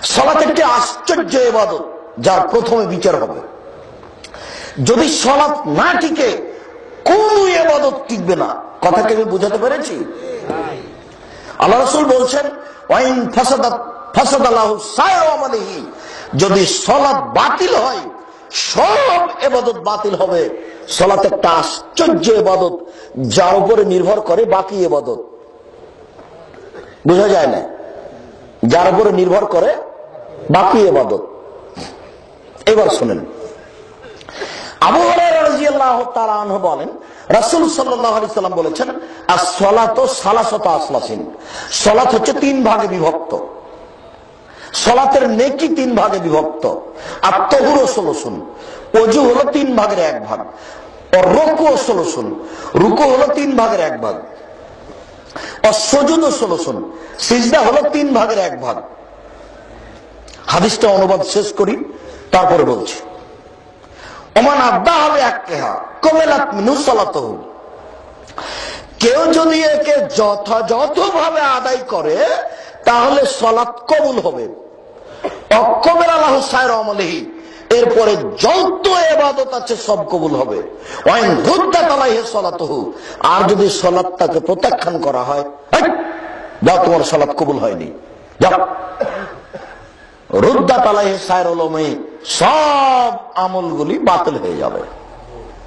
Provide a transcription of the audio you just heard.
সালাত একটি আশ্চর্য ইবাদত, যার প্রথমে বিচার হবে। যদি সালাত না টিকে কোন ইবাদত টিকবে না। কথাকে আমি বুঝাতে পেরেছি? আল্লাহ রাসূল বলছেন, ওয়াইন ফাসাদাত ফাসাদাল্লাহু সাইরা আমালিহি, যদি সালাত বাতিল হয় সব ইবাদত বাতিল হবে। সালাত একটা আশ্চর্য ইবাদত, যার উপরে নির্ভর করে বাকি ইবাদত। বোঝা যায় না? যার উপরে নির্ভর করে বাকি ইবাদত। এবার শুনেন, আবু হুরায়রা রাদিয়াল্লাহু তাআলা আনহু বলেন, রাসূল সাল্লাল্লাহু আলাইহি সাল্লাম বলেছেন, আস-সালাতু সালাসাতু আসলাসিন, সালাত হচ্ছে তিন ভাগে বিভক্ত। সালাতের নেকি তিন ভাগে বিভক্ত। আত-তাহুরু সলুসুন, ওযু হলো তিন ভাগের এক ভাগ। আর রুকু সলুসুন, রুকু হলো তিন ভাগের এক ভাগ। আর সুজুদ সলুসুন, সিজদা হলো তিন ভাগের এক ভাগ। হাদিসটা অনুবাদ শেষ করি, তারপরে বলছি। ওমান আদ্দাহা বিহাক্কিহা কুবিলাত মিনহু সালাতুহু, কেউ যদি একে যথাযথভাবে আদায় করে তাহলে সালাত কবুল হবে। অকবিলা লাহু সাইরা আমালিহি, এরপরে যত ইবাদত আছে সব কবুল হবে। ওয়াইন রুদ্দাত আলাইহি সালাতুহু, আর যদি সালাতটাকে প্রত্যাখ্যান করা হয়, যাও তোমার সালাত কবুল হয়নি, যাও। রুদ্দাত আলাইহি সাইরুল উমি, সব আমলগুলি বাতিল হয়ে যাবে।